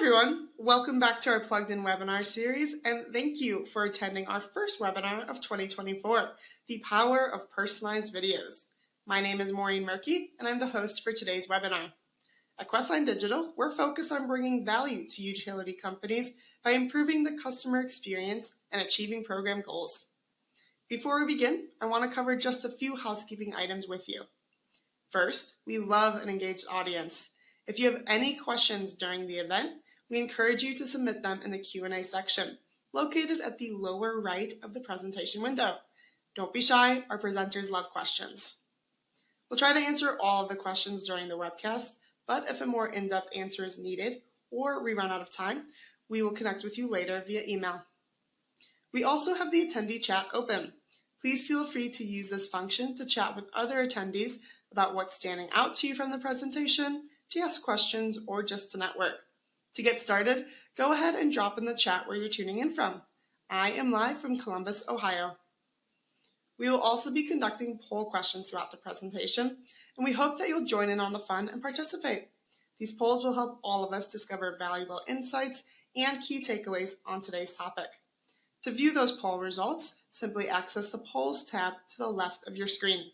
everyone, welcome back to our Plugged In webinar series, and thank you for attending our first webinar of 2024, The Power of Personalized Videos. My name is Maureen Murky, and I'm the host for today's webinar. At Questline Digital, we're focused on bringing value to utility companies by improving the customer experience and achieving program goals. Before we begin, I want to cover just a few housekeeping items with you. First, we love an engaged audience. If you have any questions during the event, we encourage you to submit them in the Q&A section, located at the lower right of the presentation window. Don't be shy, our presenters love questions. We'll try to answer all of the questions during the webcast, but if a more in-depth answer is needed or we run out of time, we will connect with you later via email. We also have the attendee chat open. Please feel free to use this function to chat with other attendees about what's standing out to you from the presentation, to ask questions, or just to network. To get started, go ahead and drop in the chat where you're tuning in from. I am live from Columbus, Ohio. We will also be conducting poll questions throughout the presentation, and we hope that you'll join in on the fun and participate. These polls will help all of us discover valuable insights and key takeaways on today's topic. To view those poll results, simply access the Polls tab to the left of your screen.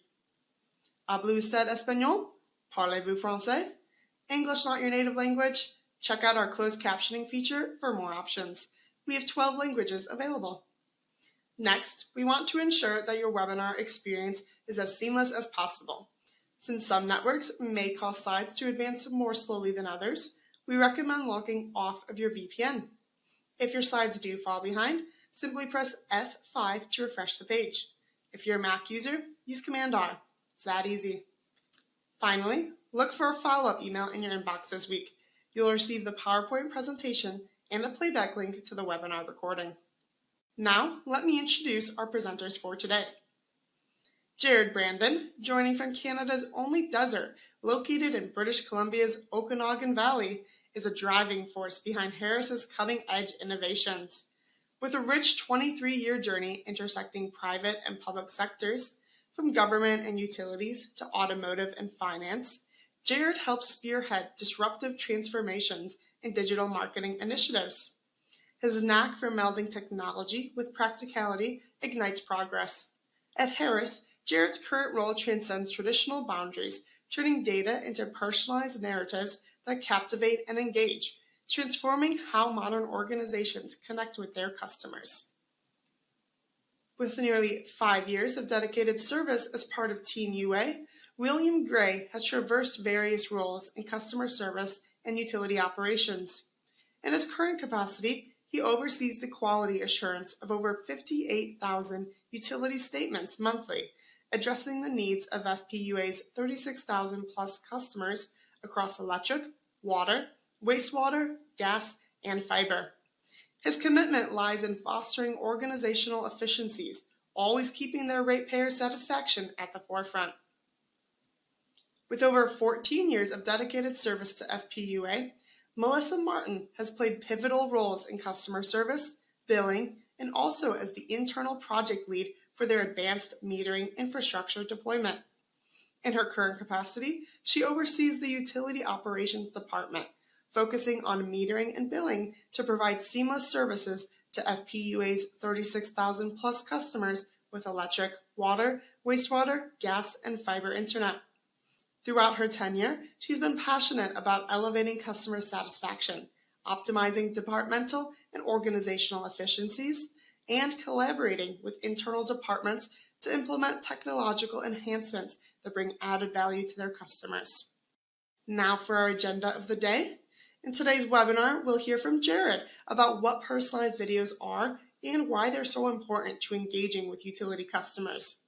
Habla usted español? Parlez-vous français? English not your native language? Check out our closed captioning feature for more options. We have 12 languages available. Next, we want to ensure that your webinar experience is as seamless as possible. Since some networks may cause slides to advance more slowly than others, we recommend logging off of your VPN. If your slides do fall behind, simply press F5 to refresh the page. If you're a Mac user, use Command-R. It's that easy. Finally, look for a follow-up email in your inbox this week. You'll receive the PowerPoint presentation and a playback link to the webinar recording. Now, let me introduce our presenters for today. Jared Brandon, joining from Canada's only desert, located in British Columbia's Okanagan Valley, is a driving force behind Harris's cutting-edge innovations. With a rich 23-year journey intersecting private and public sectors, from government and utilities to automotive and finance, Jared helps spearhead disruptive transformations in digital marketing initiatives. His knack for melding technology with practicality ignites progress. At Harris, Jared's current role transcends traditional boundaries, turning data into personalized narratives that captivate and engage, transforming how modern organizations connect with their customers. With nearly 5 years of dedicated service as part of Team UA, William Gray has traversed various roles in customer service and utility operations. In his current capacity, he oversees the quality assurance of over 58,000 utility statements monthly, addressing the needs of FPUA's 36,000 plus customers across electric, water, wastewater, gas, and fiber. His commitment lies in fostering organizational efficiencies, always keeping their ratepayers' satisfaction at the forefront. With over 14 years of dedicated service to FPUA, Melissa Martin has played pivotal roles in customer service, billing, and also as the internal project lead for their advanced metering infrastructure deployment. In her current capacity, she oversees the Utility Operations Department, focusing on metering and billing to provide seamless services to FPUA's 36,000 plus customers with electric, water, wastewater, gas, and fiber internet. Throughout her tenure, she's been passionate about elevating customer satisfaction, optimizing departmental and organizational efficiencies, and collaborating with internal departments to implement technological enhancements that bring added value to their customers. Now for our agenda of the day. In today's webinar, we'll hear from Jared about what personalized videos are and why they're so important to engaging with utility customers.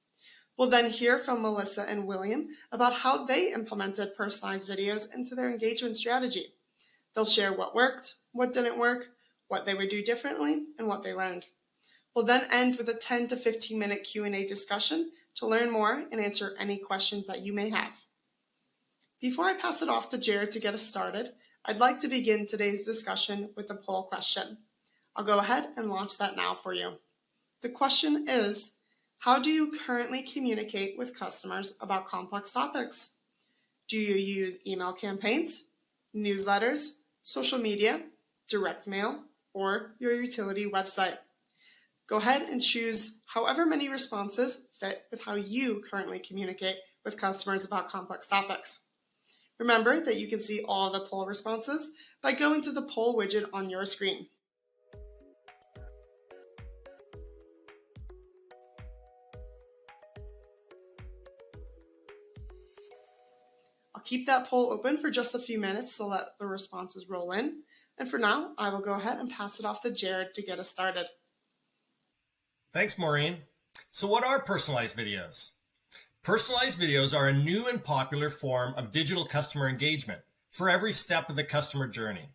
We'll then hear from Melissa and William about how they implemented personalized videos into their engagement strategy. They'll share what worked, what didn't work, what they would do differently, and what they learned. We'll then end with a 10 to 15 minute Q&A discussion to learn more and answer any questions that you may have. Before I pass it off to Jared to get us started, I'd like to begin today's discussion with a poll question. I'll go ahead and launch that now for you. The question is, how do you currently communicate with customers about complex topics? Do you use email campaigns, newsletters, social media, direct mail, or your utility website. Go ahead and choose however many responses fit with how you currently communicate with customers about complex topics. Remember that you can see all the poll responses by going to the poll widget on your screen. I'll keep that poll open for just a few minutes to let the responses roll in. And for now, I will go ahead and pass it off to Jared to get us started. Thanks, Maureen. So what are personalized videos? Personalized videos are a new and popular form of digital customer engagement for every step of the customer journey.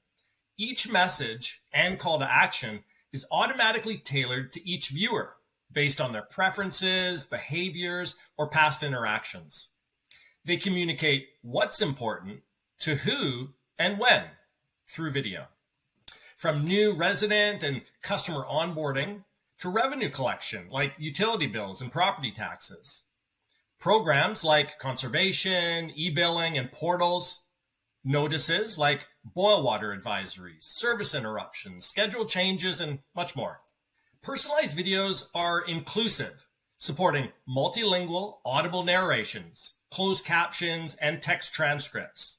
Each message and call to action is automatically tailored to each viewer based on their preferences, behaviors, or past interactions. They communicate what's important to who and when through video. From new resident and customer onboarding to revenue collection like utility bills and property taxes. Programs like conservation, e-billing, and portals. Notices like boil water advisories, service interruptions, schedule changes, and much more. Personalized videos are inclusive, supporting multilingual audible narrations, closed captions, and text transcripts.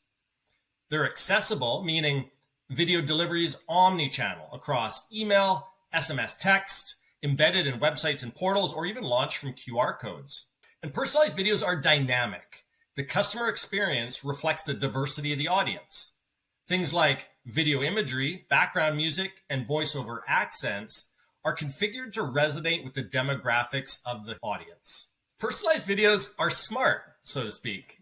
They're accessible, meaning video delivery is omni-channel across email, SMS text, embedded in websites and portals, or even launched from QR codes. And personalized videos are dynamic. The customer experience reflects the diversity of the audience. Things like video imagery, background music, and voiceover accents are configured to resonate with the demographics of the audience. Personalized videos are smart, so to speak.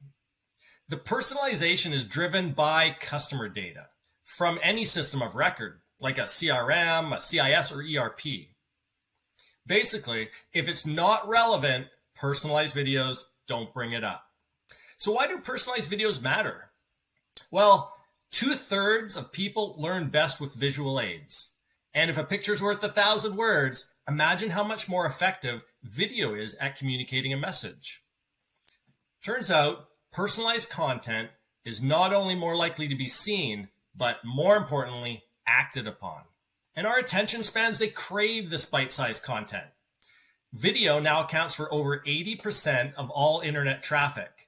The personalization is driven by customer data from any system of record, like a CRM, a CIS, or ERP. Basically, if it's not relevant, personalized videos don't bring it up. So why do personalized videos matter? Well, 2/3 of people learn best with visual aids. And if a picture's worth 1,000 words, imagine how much more effective video is at communicating a message. Turns out, personalized content is not only more likely to be seen, but more importantly, acted upon. And our attention spans, they crave this bite-sized content. Video now accounts for over 80% of all internet traffic.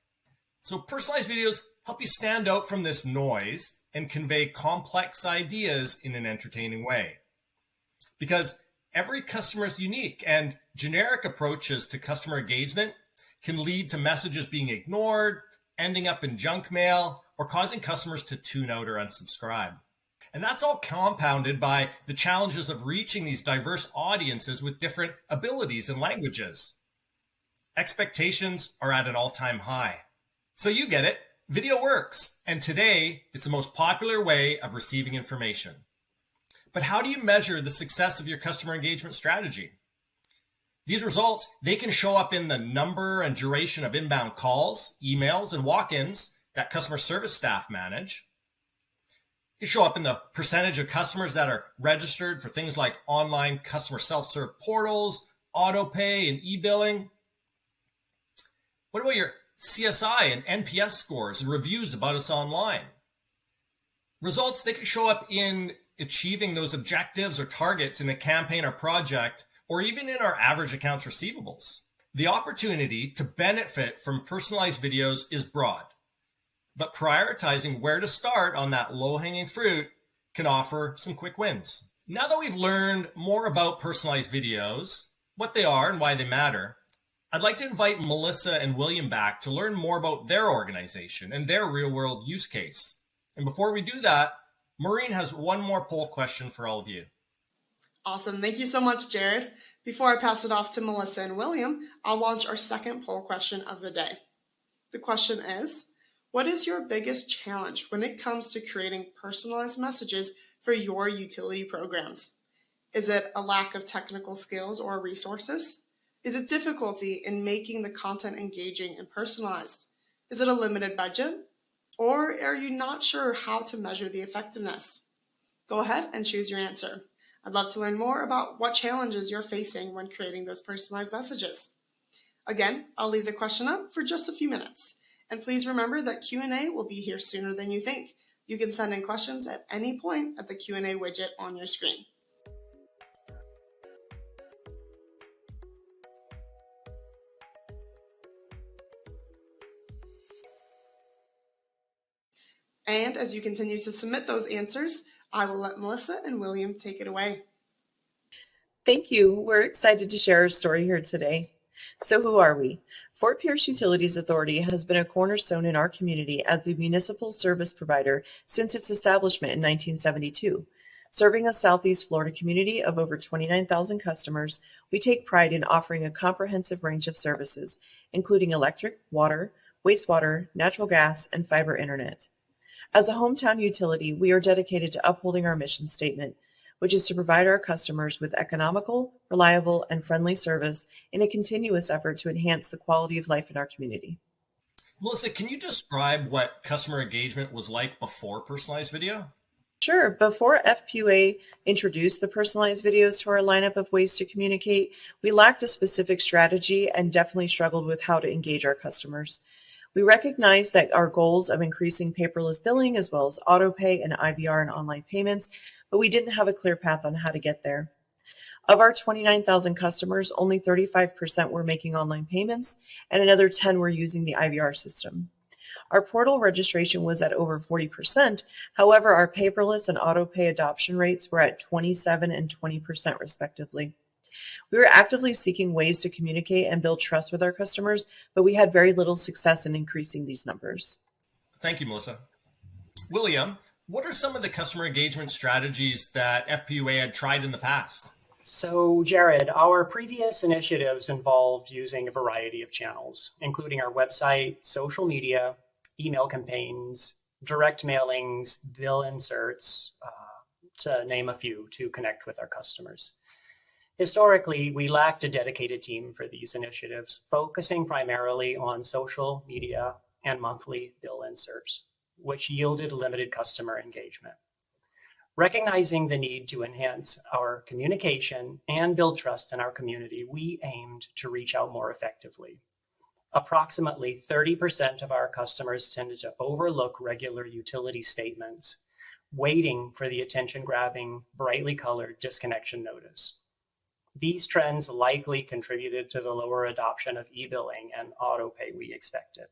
So personalized videos help you stand out from this noise and convey complex ideas in an entertaining way. Because every customer is unique, and generic approaches to customer engagement can lead to messages being ignored, ending up in junk mail, or causing customers to tune out or unsubscribe. And that's all compounded by the challenges of reaching these diverse audiences with different abilities and languages. Expectations are at an all-time high. So you get it, video works, and today it's the most popular way of receiving information. But how do you measure the success of your customer engagement strategy? These results, they can show up in the number and duration of inbound calls, emails, and walk-ins that customer service staff manage. They show up in the percentage of customers that are registered for things like online customer self-serve portals, auto pay, and e-billing. What about your CSI and NPS scores and reviews about us online? Results, they can show up in achieving those objectives or targets in a campaign or project, or even in our average accounts receivables. The opportunity to benefit from personalized videos is broad, but prioritizing where to start on that low-hanging fruit can offer some quick wins. Now that we've learned more about personalized videos, what they are and why they matter, I'd like to invite Melissa and William back to learn more about their organization and their real-world use case. And before we do that, Maureen has one more poll question for all of you. Awesome. Thank you so much, Jared. Before I pass it off to Melissa and William, I'll launch our second poll question of the day. The question is, what is your biggest challenge when it comes to creating personalized messages for your utility programs? Is it a lack of technical skills or resources? Is it difficulty in making the content engaging and personalized? Is it a limited budget? Or are you not sure how to measure the effectiveness? Go ahead and choose your answer. I'd love to learn more about what challenges you're facing when creating those personalized messages. Again, I'll leave the question up for just a few minutes. And please remember that Q&A will be here sooner than you think. You can send in questions at any point at the Q&A widget on your screen. And as you continue to submit those answers, I will let Melissa and William take it away. Thank you. We're excited to share our story here today. So who are we? Fort Pierce Utilities Authority has been a cornerstone in our community as the municipal service provider since its establishment in 1972. Serving a Southeast Florida community of over 29,000 customers, we take pride in offering a comprehensive range of services, including electric, water, wastewater, natural gas, and fiber internet. As a hometown utility, we are dedicated to upholding our mission statement, which is to provide our customers with economical, reliable, and friendly service in a continuous effort to enhance the quality of life in our community. Melissa, can you describe what customer engagement was like before personalized video? Sure. Before FPUA introduced the personalized videos to our lineup of ways to communicate, we lacked a specific strategy and definitely struggled with how to engage our customers. We recognize that our goals of increasing paperless billing as well as auto pay and IVR and online payments, but we didn't have a clear path on how to get there. Of our 29,000 customers, only 35% were making online payments and another 10 were using the IVR system. Our portal registration was at over 40%. However, our paperless and auto pay adoption rates were at 27 and 20% respectively. We were actively seeking ways to communicate and build trust with our customers, but we had very little success in increasing these numbers. Thank you, Melissa. William, what are some of the customer engagement strategies that FPUA had tried in the past? So, Jared, our previous initiatives involved using a variety of channels, including our website, social media, email campaigns, direct mailings, bill inserts, to name a few, to connect with our customers. Historically, we lacked a dedicated team for these initiatives, focusing primarily on social media and monthly bill inserts, which yielded limited customer engagement. Recognizing the need to enhance our communication and build trust in our community, we aimed to reach out more effectively. Approximately 30% of our customers tended to overlook regular utility statements, waiting for the attention-grabbing, brightly colored disconnection notice. These trends likely contributed to the lower adoption of e-billing and auto pay we expected.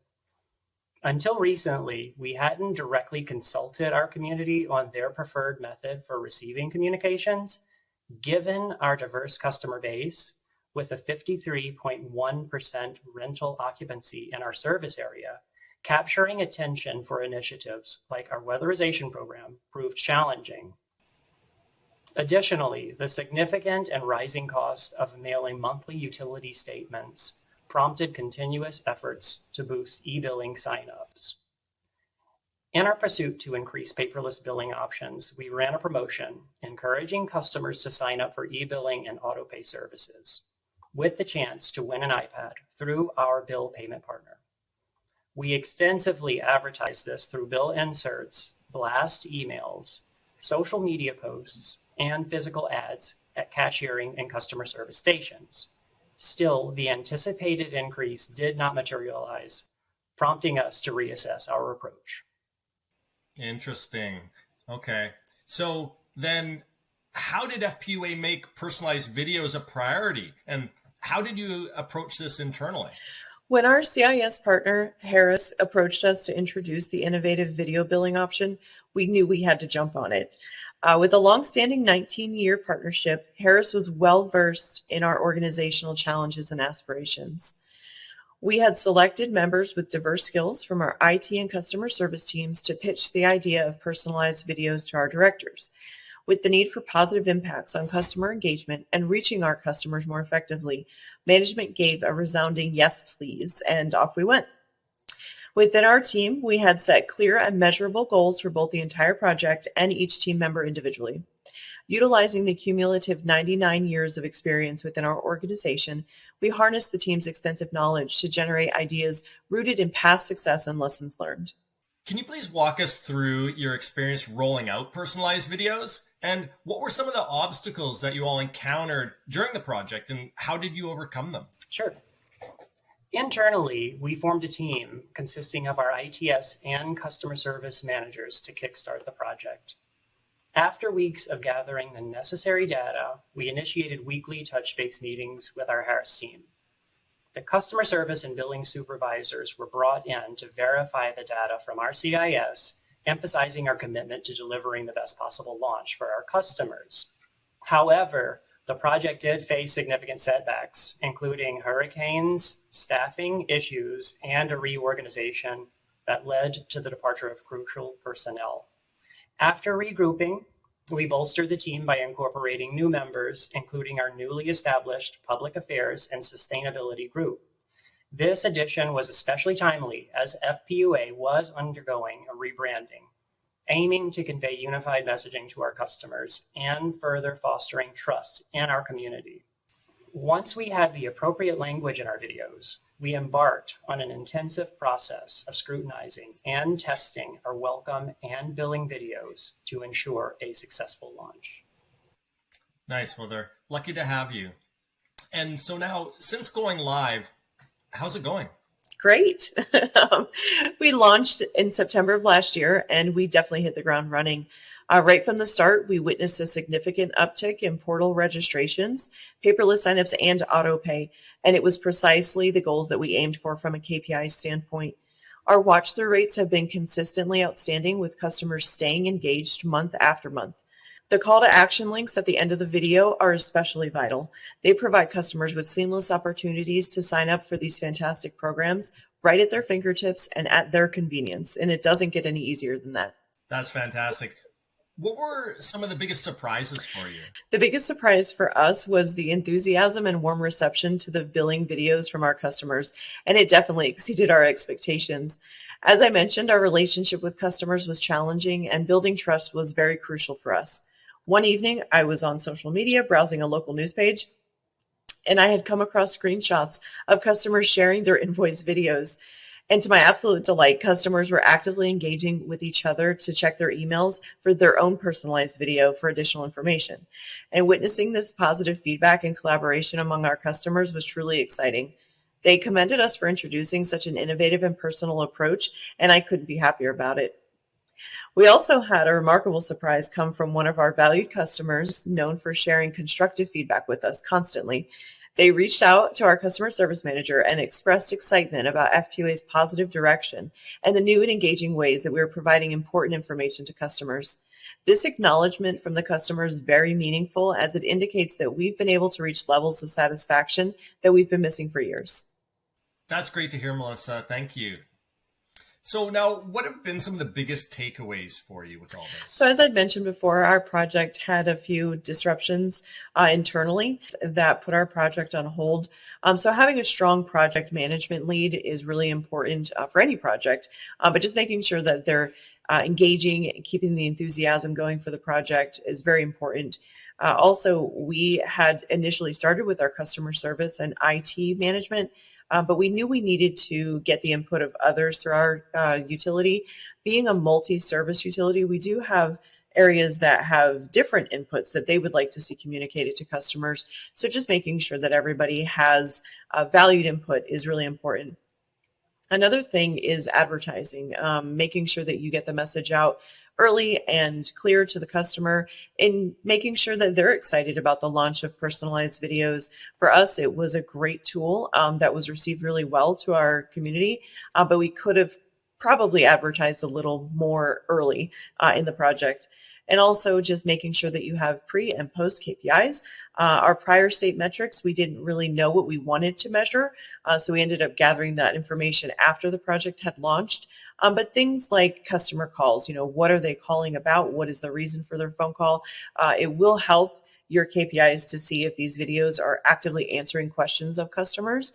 Until recently, we hadn't directly consulted our community on their preferred method for receiving communications. Given our diverse customer base, with a 53.1% rental occupancy in our service area, capturing attention for initiatives like our weatherization program proved challenging. Additionally, the significant and rising cost of mailing monthly utility statements prompted continuous efforts to boost e-billing signups. In our pursuit to increase paperless billing options, we ran a promotion encouraging customers to sign up for e-billing and auto pay services, with the chance to win an iPad through our bill payment partner. We extensively advertised this through bill inserts, blast emails, social media posts, and physical ads at cashiering and customer service stations. Still, the anticipated increase did not materialize, prompting us to reassess our approach. Interesting. Okay. So then how did FPUA make personalized videos a priority? And how did you approach this internally? When our CIS partner, Harris, approached us to introduce the innovative video billing option, we knew we had to jump on it. With a long-standing 19-year partnership, Harris was well-versed in our organizational challenges and aspirations. We had selected members with diverse skills from our IT and customer service teams to pitch the idea of personalized videos to our directors. With the need for positive impacts on customer engagement and reaching our customers more effectively, management gave a resounding yes, please, and off we went. Within our team, we had set clear and measurable goals for both the entire project and each team member individually. Utilizing the cumulative 99 years of experience within our organization, we harnessed the team's extensive knowledge to generate ideas rooted in past success and lessons learned. Can you please walk us through your experience rolling out personalized videos? And what were some of the obstacles that you all encountered during the project, and how did you overcome them? Sure. Internally, we formed a team consisting of our ITS and customer service managers to kickstart the project. After weeks of gathering the necessary data, we initiated weekly touch-base meetings with our Harris team. The customer service and billing supervisors were brought in to verify the data from our CIS, emphasizing our commitment to delivering the best possible launch for our customers. However, the project did face significant setbacks, including hurricanes, staffing issues, and a reorganization that led to the departure of crucial personnel. After regrouping, we bolstered the team by incorporating new members, including our newly established Public Affairs and Sustainability Group. This addition was especially timely as FPUA was undergoing a rebranding, aiming to convey unified messaging to our customers and further fostering trust in our community. Once we had the appropriate language in our videos, we embarked on an intensive process of scrutinizing and testing our welcome and billing videos to ensure a successful launch. Nice. Well, they're lucky to have you. And so now, since going live, how's it going? Great. We launched in September of last year, and we definitely hit the ground running. Right from the start, we witnessed a significant uptick in portal registrations, paperless signups, and auto pay, and it was precisely the goals that we aimed for from a KPI standpoint. Our watch-through rates have been consistently outstanding, with customers staying engaged month after month. The call to action links at the end of the video are especially vital. They provide customers with seamless opportunities to sign up for these fantastic programs right at their fingertips and at their convenience, and it doesn't get any easier than that. That's fantastic. What were some of the biggest surprises for you? The biggest surprise for us was the enthusiasm and warm reception to the billing videos from our customers, and it definitely exceeded our expectations. As I mentioned, our relationship with customers was challenging, and building trust was very crucial for us. One evening, I was on social media browsing a local news page, and I had come across screenshots of customers sharing their invoice videos. And to my absolute delight, customers were actively engaging with each other to check their emails for their own personalized video for additional information. And witnessing this positive feedback and collaboration among our customers was truly exciting. They commended us for introducing such an innovative and personal approach, and I couldn't be happier about it. We also had a remarkable surprise come from one of our valued customers known for sharing constructive feedback with us constantly. They reached out to our customer service manager and expressed excitement about FPUA's positive direction and the new and engaging ways that we were providing important information to customers. This acknowledgement from the customer is very meaningful, as it indicates that we've been able to reach levels of satisfaction that we've been missing for years. That's great to hear, Melissa. Thank you. So now, what have been some of the biggest takeaways for you with all this? So as I'd mentioned before, our project had a few disruptions internally that put our project on hold. So having a strong project management lead is really important for any project, but just making sure that they're engaging and keeping the enthusiasm going for the project is very important. Also, we had initially started with our customer service and IT management, but we knew we needed to get the input of others through our utility. Being a multi-service utility, we do have areas that have different inputs that they would like to see communicated to customers. So just making sure that everybody has valued input is really important. Another thing is advertising, making sure that you get the message out early and clear to the customer, and making sure that they're excited about the launch of personalized videos. For us, it was a great tool that was received really well to our community, but we could have probably advertised a little more early in the project. And also just making sure that you have pre and post KPIs. Our prior state metrics, we didn't really know what we wanted to measure. So we ended up gathering that information after the project had launched. But things like customer calls, what are they calling about? What is the reason for their phone call? It will help your KPIs to see if these videos are actively answering questions of customers,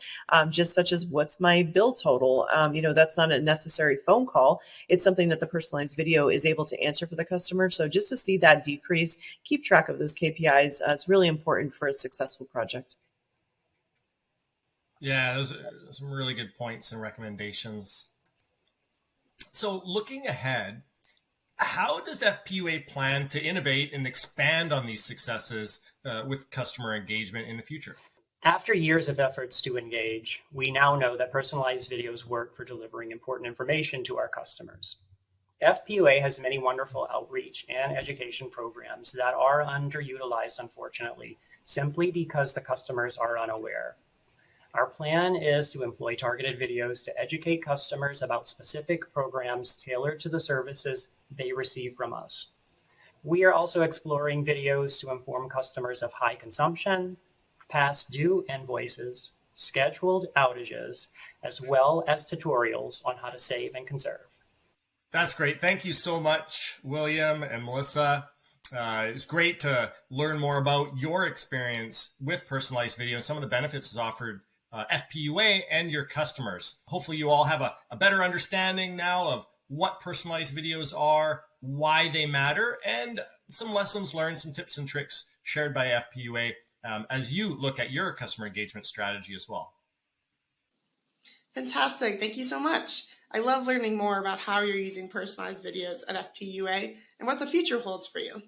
just such as what's my bill total? That's not a necessary phone call. It's something that the personalized video is able to answer for the customer. So just to see that decrease, keep track of those KPIs. It's really important for a successful project. Yeah, those are some really good points and recommendations. So looking ahead, how does FPUA plan to innovate and expand on these successes with customer engagement in the future? After years of efforts to engage, we now know that personalized videos work for delivering important information to our customers. FPUA has many wonderful outreach and education programs that are underutilized, unfortunately, simply because the customers are unaware. Our plan is to employ targeted videos to educate customers about specific programs tailored to the services they receive from us. We are also exploring videos to inform customers of high consumption, past due invoices, scheduled outages, as well as tutorials on how to save and conserve. That's great. Thank you so much, William and Melissa. It's great to learn more about your experience with personalized video and some of the benefits it's offered FPUA and your customers. Hopefully you all have a better understanding now of what personalized videos are, why they matter, and some lessons learned, some tips and tricks shared by FPUA as you look at your customer engagement strategy as well. Fantastic. Thank you so much. I love learning more about how you're using personalized videos at FPUA and what the future holds for you.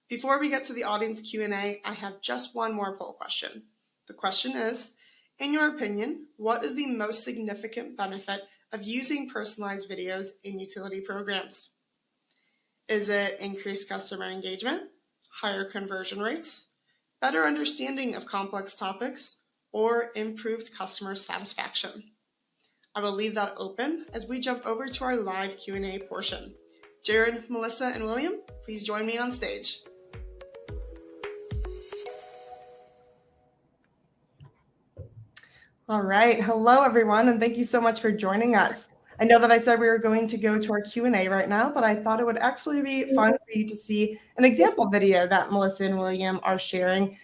Before we get to the audience Q&A, I have just one more poll question. The question is, in your opinion, what is the most significant benefit of using personalized videos in utility programs? Is it increased customer engagement, higher conversion rates, better understanding of complex topics, or improved customer satisfaction? I will leave that open as we jump over to our live Q&A portion. Jared, Melissa, and William, please join me on stage. All right. Hello, everyone, and thank you so much for joining us. I know that I said we were going to go to our Q&A right now, but I thought it would actually be fun for you to see an example video that Melissa and William are sharing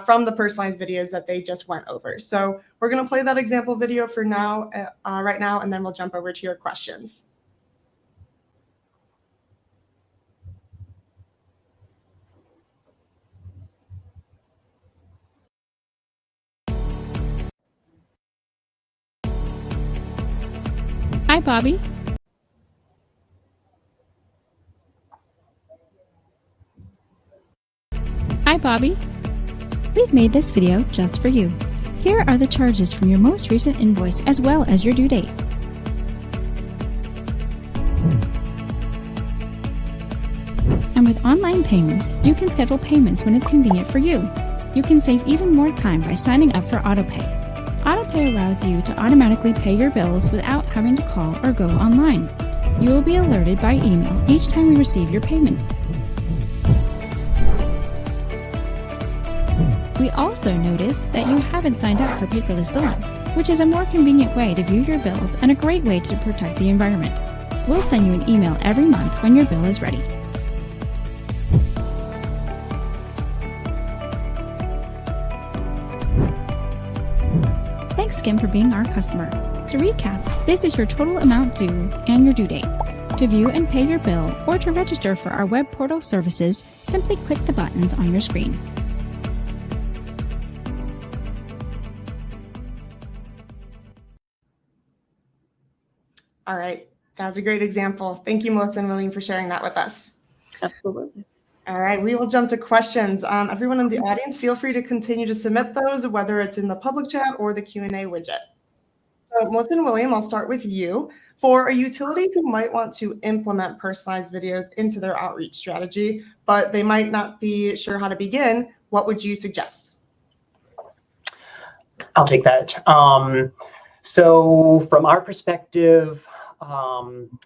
from the personalized videos that they just went over. So we're going to play that example video for now, right now, and then we'll jump over to your questions. Hi, Bobby. Hi, Bobby. We've made this video just for you. Here are the charges from your most recent invoice as well as your due date. And with online payments, you can schedule payments when it's convenient for you. You can save even more time by signing up for AutoPay. AutoPay allows you to automatically pay your bills without having to call or go online. You will be alerted by email each time we receive your payment. We also noticed that you haven't signed up for paperless billing, which is a more convenient way to view your bills and a great way to protect the environment. We'll send you an email every month when your bill is ready. Thanks, Skim, for being our customer. To recap, this is your total amount due and your due date. To view and pay your bill or to register for our web portal services, simply click the buttons on your screen. All right. That was a great example. Thank you, Melissa and William, for sharing that with us. Absolutely. All right, we will jump to questions. Everyone in the audience, feel free to continue to submit those, whether it's in the public chat or the Q&A widget. So, Melissa and William, I'll start with you. For a utility who might want to implement personalized videos into their outreach strategy, but they might not be sure how to begin, what would you suggest? I'll take that. So from our perspective,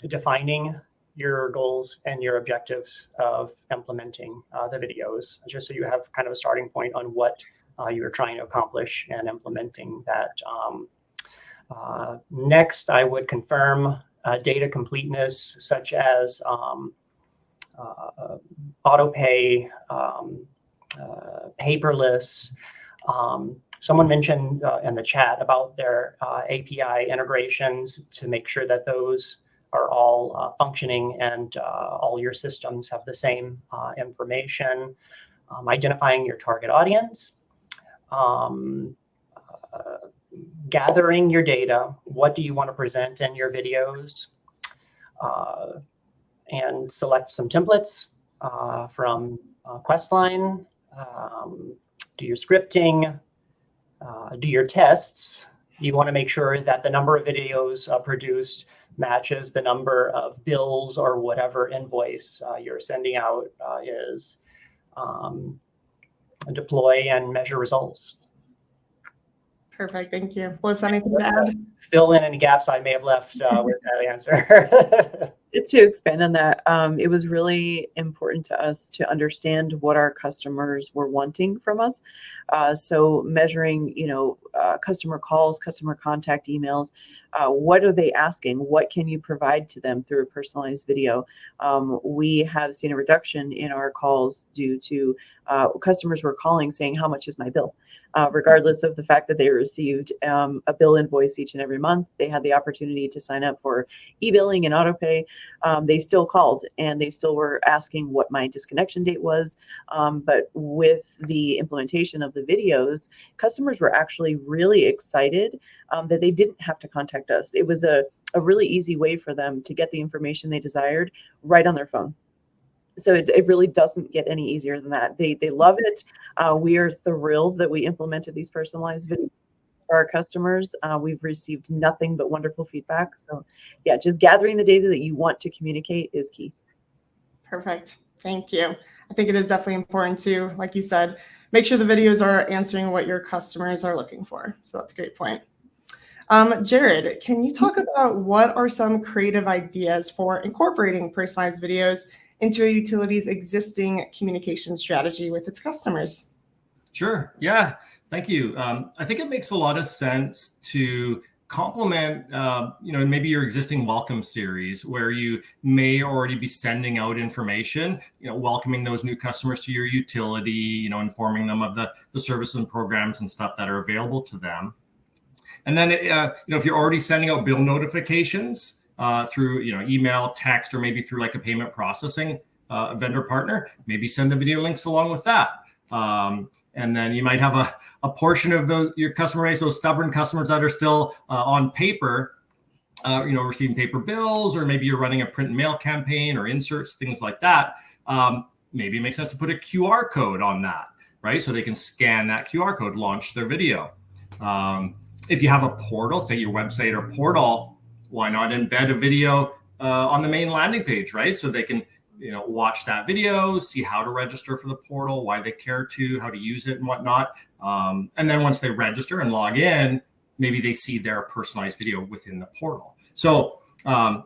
defining your goals and your objectives of implementing the videos, just so you have kind of a starting point on what you are trying to accomplish and implementing that. Next, I would confirm data completeness, such as AutoPay, paperless. Someone mentioned in the chat about their API integrations to make sure that those are all functioning and all your systems have the same information. Identifying your target audience. Gathering your data. What do you want to present in your videos? And select some templates from Questline. Do your scripting. do your tests. You want to make sure that the number of videos produced matches the number of bills or whatever invoice you're sending out is. Deploy and measure results. Perfect. Thank you. Melissa, anything to add? Fill in any gaps I may have left with that answer. To expand on that, it was really important to us to understand what our customers were wanting from us. So measuring, customer calls, customer contact emails, what are they asking? What can you provide to them through a personalized video? We have seen a reduction in our calls due to customers were calling saying, how much is my bill? Regardless of the fact that they received a bill invoice each and every month, they had the opportunity to sign up for e-billing and autopay. They still called and they still were asking what my disconnection date was. But with the implementation of the videos, customers were actually really excited that they didn't have to contact us. It was a really easy way for them to get the information they desired right on their phone. So it really doesn't get any easier than that. They love it. We are thrilled that we implemented these personalized videos for our customers. We've received nothing but wonderful feedback. So yeah, just gathering the data that you want to communicate is key. Perfect. Thank you. I think it is definitely important to, like you said, make sure the videos are answering what your customers are looking for. So that's a great point. Jared, can you talk about what are some creative ideas for incorporating personalized videos into a utility's existing communication strategy with its customers? Sure. Yeah. Thank you. I think it makes a lot of sense to complement, maybe your existing welcome series where you may already be sending out information, welcoming those new customers to your utility, informing them of the services and programs and stuff that are available to them. And then, if you're already sending out bill notifications, through email, text, or maybe through like a payment processing vendor partner, maybe send the video links along with that. And then you might have a portion of your customer base, those stubborn customers that are still on paper, receiving paper bills, or maybe you're running a print and mail campaign or inserts, things like that. Maybe it makes sense to put a QR code on that, right? So they can scan that QR code, launch their video. If you have a portal, say your website or portal, why not embed a video on the main landing page, right? So they can, watch that video, see how to register for the portal, why they care to, how to use it and whatnot. And then once they register and log in, maybe they see their personalized video within the portal. So a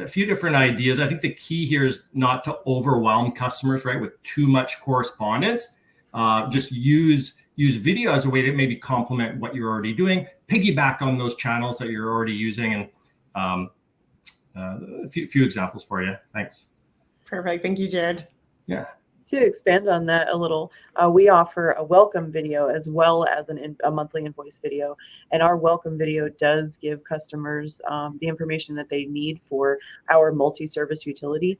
few different ideas. I think the key here is not to overwhelm customers, right, with too much correspondence. Just use video as a way to maybe complement what you're already doing, piggyback on those channels that you're already using, and a few examples for you. Thanks. Perfect. Thank you, Jared. Yeah. To expand on that a little, we offer a welcome video as well as a monthly invoice video. And our welcome video does give customers the information that they need for our multi-service utility,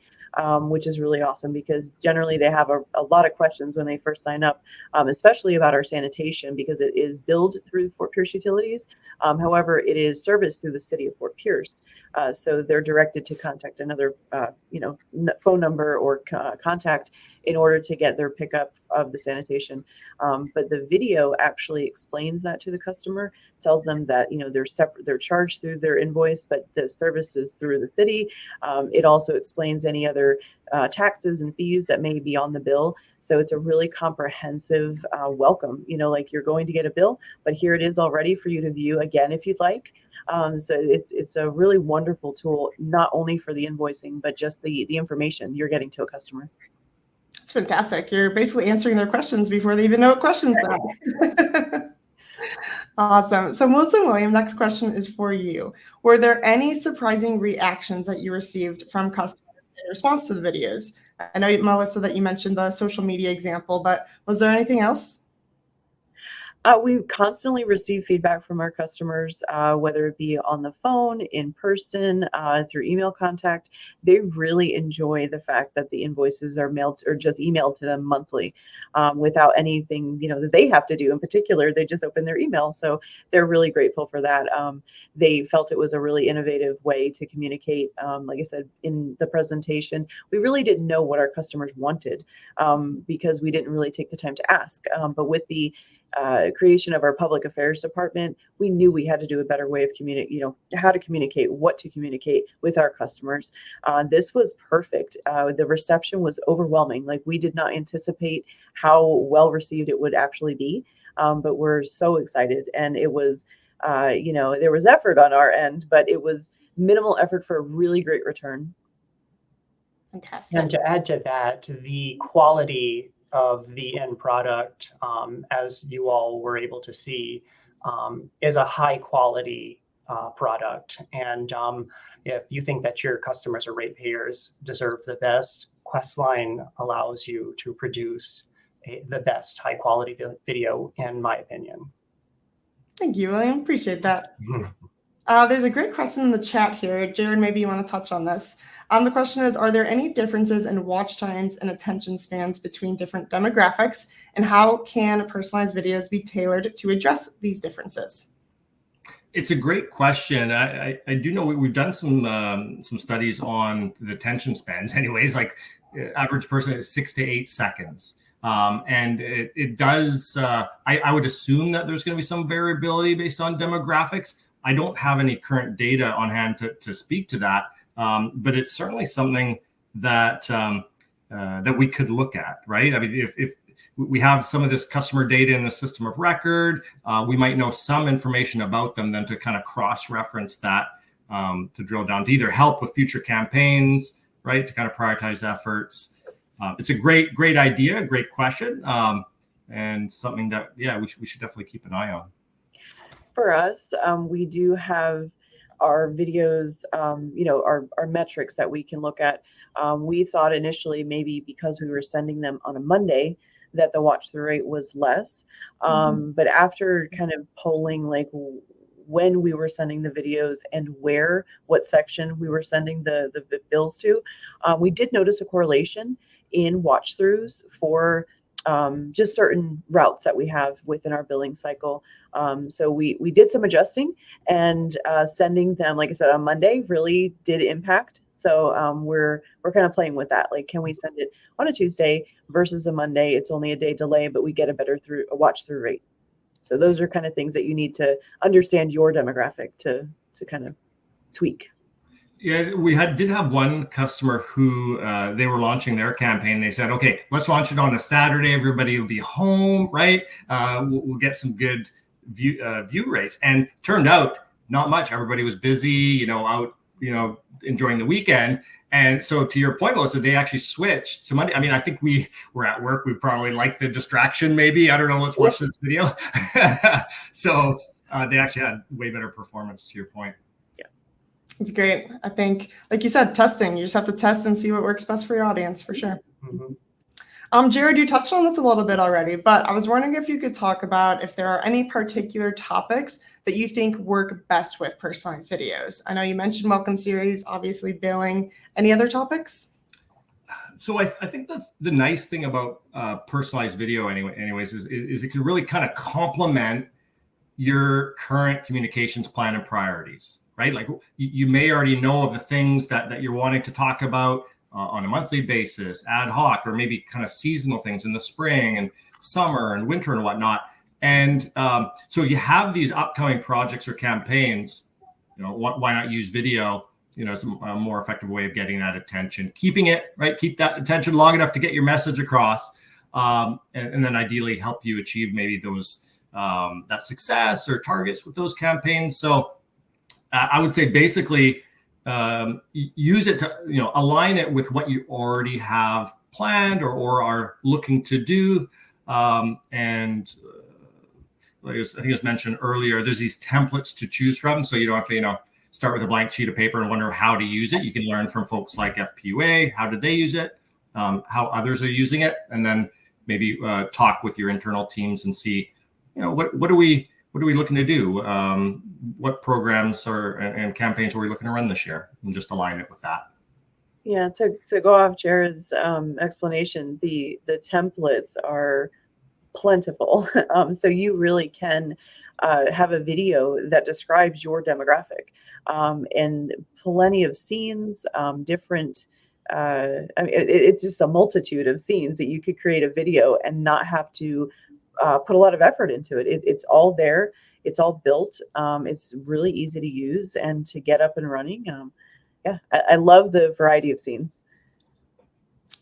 which is really awesome because generally they have a lot of questions when they first sign up, especially about our sanitation because it is billed through Fort Pierce Utilities. However, it is serviced through the city of Fort Pierce. So they're directed to contact another phone number or contact in order to get their pickup of the sanitation. But the video actually explains that to the customer, tells them that they're charged through their invoice, but the service is through the city. It also explains any other taxes and fees that may be on the bill. So it's a really comprehensive welcome. Like you're going to get a bill, but here it is already for you to view again if you'd like. So it's a really wonderful tool, not only for the invoicing, but just the information you're getting to a customer. It's fantastic. You're basically answering their questions before they even know what questions to ask. Awesome. So Melissa Williams, next question is for you. Were there any surprising reactions that you received from customers in response to the videos? I know, Melissa, that you mentioned the social media example, but was there anything else? We constantly receive feedback from our customers, whether it be on the phone, in person, through email contact. They really enjoy the fact that the invoices are mailed or just emailed to them monthly without anything, that they have to do. In particular, they just open their email. So they're really grateful for that. They felt it was a really innovative way to communicate. Like I said, in the presentation, we really didn't know what our customers wanted because we didn't really take the time to ask. But with the creation of our public affairs department, we knew we had to do a better way of how to communicate, what to communicate with our customers. This was perfect. The reception was overwhelming. Like, we did not anticipate how well received it would actually be, but we're so excited. And it was, there was effort on our end, but it was minimal effort for a really great return. Fantastic. And to add to that, the quality of the end product, as you all were able to see, is a high quality product. And if you think that your customers or ratepayers deserve the best, Questline allows you to produce the best high quality video, in my opinion. Thank you, William. Appreciate that. There's a great question in the chat here. Jared, maybe you want to touch on this. The question is, are there any differences in watch times and attention spans between different demographics? And how can personalized videos be tailored to address these differences? It's a great question. I do know we've done some studies on the attention spans anyways, like average person is 6 to 8 seconds. And it does, I would assume that there's going to be some variability based on demographics. I don't have any current data on hand to speak to that, but it's certainly something that that we could look at, right? I mean, if we have some of this customer data in the system of record, we might know some information about them then to kind of cross-reference that to drill down to either help with future campaigns, right? To kind of prioritize efforts. It's a great idea, great question, and something that, yeah, we should definitely keep an eye on. For us, we do have our videos, our metrics that we can look at. We thought initially maybe because we were sending them on a Monday that the watch through rate was less. But after kind of polling like when we were sending the videos and what section we were sending the bills to, we did notice a correlation in watch throughs for just certain routes that we have within our billing cycle. So we did some adjusting, and sending them, like I said, on Monday really did impact. So we're kind of playing with that. Like, can we send it on a Tuesday versus a Monday? It's only a day delay, but we get a better watch through rate. So those are kind of things that you need to understand your demographic to kind of tweak. Yeah, we did have one customer who they were launching their campaign. They said, okay, let's launch it on a Saturday. Everybody will be home, right? We'll get some good view rates. And turned out not much. Everybody was busy, out, enjoying the weekend. And so to your point, Melissa, they actually switched to Monday. I mean, I think we were at work. We probably liked the distraction, maybe. I don't know. Let's watch this video. So they actually had way better performance, to your point. It's great. I think, like you said, testing. You just have to test and see what works best for your audience, for sure. Jared, you touched on this a little bit already, but I was wondering if you could talk about if there are any particular topics that you think work best with personalized videos. I know you mentioned welcome series, obviously billing. Any other topics? So I think the nice thing about personalized video anyways is it can really kind of complement your current communications plan and priorities. Right? Like you may already know of the things that you're wanting to talk about on a monthly basis, ad hoc, or maybe kind of seasonal things in the spring and summer and winter and whatnot. And so if you have these upcoming projects or campaigns, why not use video, as a more effective way of getting that attention, keeping it, right? Keep that attention long enough to get your message across, and then ideally help you achieve maybe those that success or targets with those campaigns. So I would say basically use it to, align it with what you already have planned or are looking to do. And I think it was mentioned earlier, there's these templates to choose from. So you don't have to, start with a blank sheet of paper and wonder how to use it. You can learn from folks like FPUA. How did they use it? How others are using it? And then maybe talk with your internal teams and see, what are we looking to do? What programs and campaigns are we looking to run this year? And just align it with that. Yeah, to go off Jared's explanation, the templates are plentiful. So you really can have a video that describes your demographic, and plenty of scenes, different. It's just a multitude of scenes that you could create a video and not have to put a lot of effort into it. It's all there. It's all built. It's really easy to use and to get up and running. Yeah, I love the variety of scenes.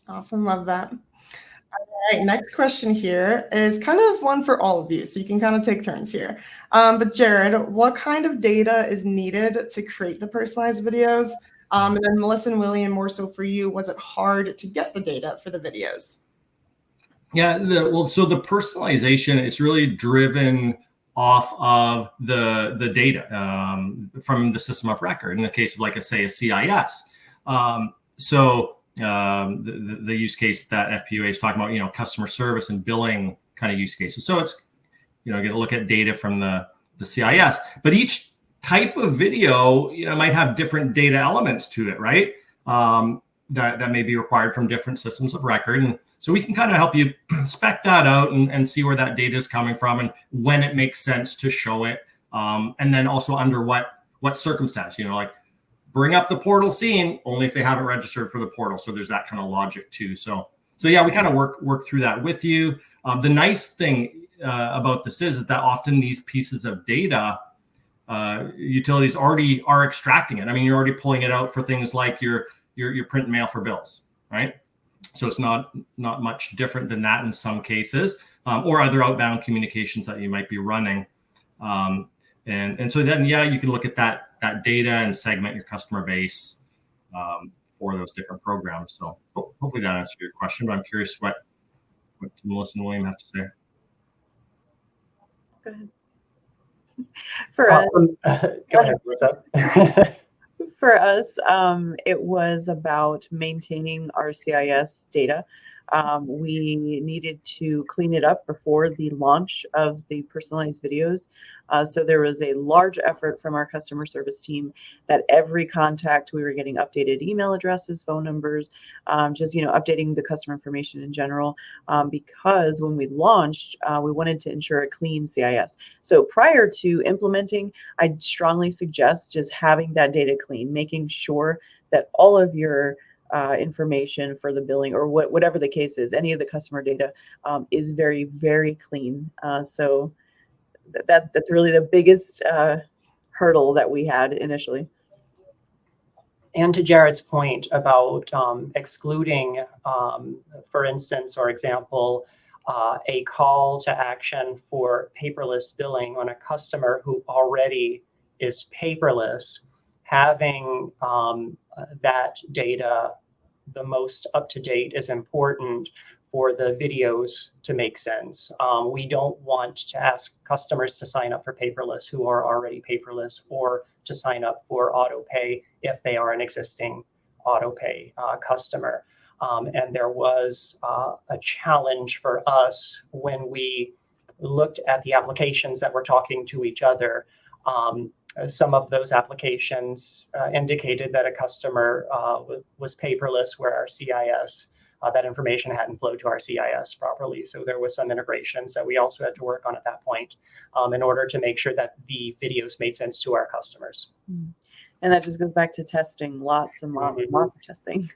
Awesome. Love that. All right, next question here is kind of one for all of you, so you can kind of take turns here. But Jared, what kind of data is needed to create the personalized videos? And then Melissa and William, more so for you, was it hard to get the data for the videos? Yeah, so the personalization, it's really driven off of the data from the system of record. In the case of, like I say, a CIS. The use case that FPUA is talking about, customer service and billing kind of use cases. So it's, going to look at data from the CIS, but each type of video, might have different data elements to it, right? That may be required from different systems of record. And so we can kind of help you spec that out and see where that data is coming from and when it makes sense to show it. And then also under what circumstance, like bring up the portal scene only if they haven't registered for the portal. So there's that kind of logic too. So yeah, we kind of work through that with you. The nice thing about this is that often these pieces of data, utilities already are extracting it. I mean, you're already pulling it out for things like your print and mail for bills, right? So it's not much different than that in some cases, or other outbound communications that you might be running. And so then, yeah, you can look at that data and segment your customer base for those different programs. So hopefully that answered your question, but I'm curious what Melissa and William have to say. Go ahead. For us, go ahead, Melissa. For us, it was about maintaining our CIS data. We needed to clean it up before the launch of the personalized videos. So there was a large effort from our customer service team that every contact, we were getting updated email addresses, phone numbers, just, updating the customer information in general, because when we launched, we wanted to ensure a clean CIS. So prior to implementing, I'd strongly suggest just having that data clean, making sure that all of your information for the billing or whatever the case is, any of the customer data is very, very clean. So that's really the biggest hurdle that we had initially. And to Jared's point about excluding, for instance, or example, a call to action for paperless billing on a customer who already is paperless, having that data the most up to date is important for the videos to make sense. We don't want to ask customers to sign up for paperless who are already paperless, or to sign up for auto pay if they are an existing auto pay customer. And there was a challenge for us when we looked at the applications that were talking to each other. Some of those applications indicated that a customer was paperless, where our CIS, that information hadn't flowed to our CIS properly. So there was some integrations that we also had to work on at that point in order to make sure that the videos made sense to our customers. And that just goes back to testing, lots and lots and lots of testing.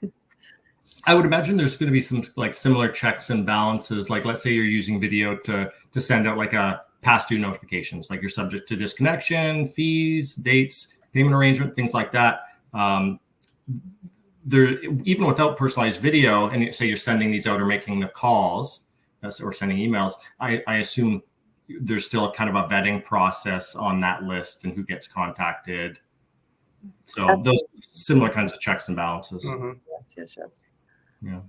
I would imagine there's going to be some like similar checks and balances. Like, let's say you're using video to send out like a past due notifications, like you're subject to disconnection, fees, dates, payment arrangement, things like that. There, even without personalized video, and say you're sending these out or making the calls or sending emails, I assume there's still a kind of a vetting process on that list and who gets contacted. So those similar kinds of checks and balances. Mm-hmm. Yes. Yeah.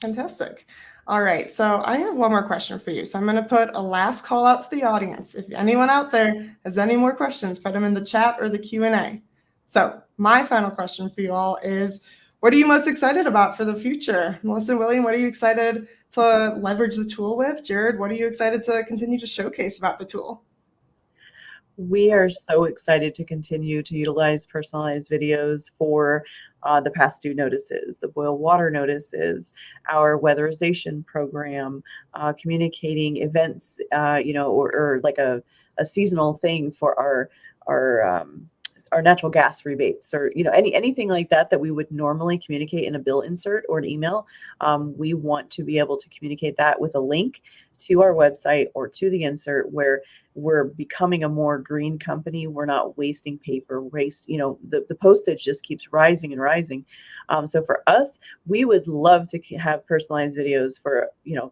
Fantastic. All right, so I have one more question for you. So I'm going to put a last call out to the audience. If anyone out there has any more questions, put them in the chat or the Q&A. So my final question for you all is, what are you most excited about for the future? Melissa and William, what are you excited to leverage the tool with? Jared, what are you excited to continue to showcase about the tool? We are so excited to continue to utilize personalized videos for the past due notices, the boil water notices, our weatherization program, communicating events, or like a seasonal thing for our our natural gas rebates, or anything like that we would normally communicate in a bill insert or an email. We want to be able to communicate that with a link to our website or to the insert, where we're becoming a more green company. We're not wasting paper, the postage just keeps rising and rising. So for us, we would love to have personalized videos for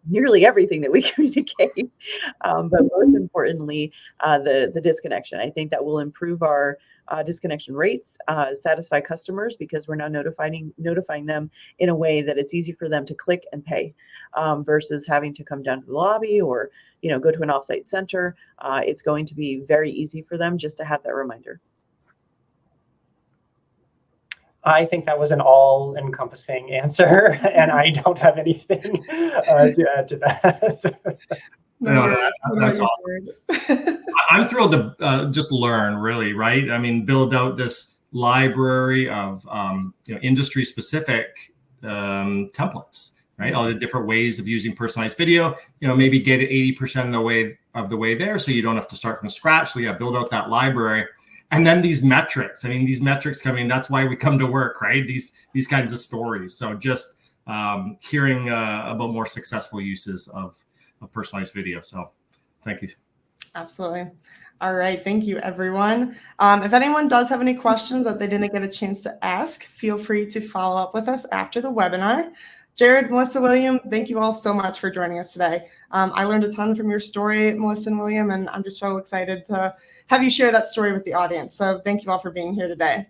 nearly everything that we communicate. But most importantly, the disconnection. I think that will improve our disconnection rates, satisfy customers, because we're now notifying them in a way that it's easy for them to click and pay, versus having to come down to the lobby or go to an offsite center. It's going to be very easy for them just to have that reminder. I think that was an all-encompassing answer, and I don't have anything to add to that. That's awesome. I'm thrilled to just learn, really, right? I mean, build out this library of industry-specific templates, right? All the different ways of using personalized video. Maybe get it 80% of the way there, so you don't have to start from scratch. So build out that library. And then these metrics. I mean, these metrics coming. That's why we come to work, right? These kinds of stories. So just hearing about more successful uses of personalized video. So thank you. Absolutely. All right. Thank you, everyone. If anyone does have any questions that they didn't get a chance to ask, feel free to follow up with us after the webinar. Jared, Melissa, William, thank you all so much for joining us today. I learned a ton from your story, Melissa and William, and I'm just so excited to have you share that story with the audience. So thank you all for being here today.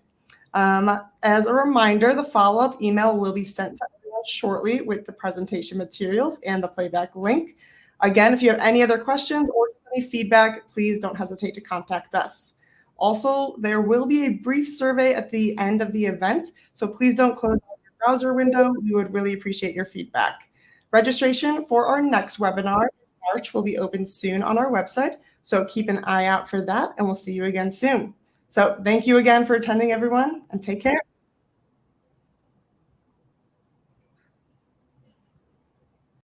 As a reminder, the follow-up email will be sent to everyone shortly with the presentation materials and the playback link. Again, if you have any other questions or any feedback, please don't hesitate to contact us. Also, there will be a brief survey at the end of the event, so please don't close your browser window. We would really appreciate your feedback. Registration for our next webinar in March will be open soon on our website, so keep an eye out for that, and we'll see you again soon. So thank you again for attending, everyone, and take care.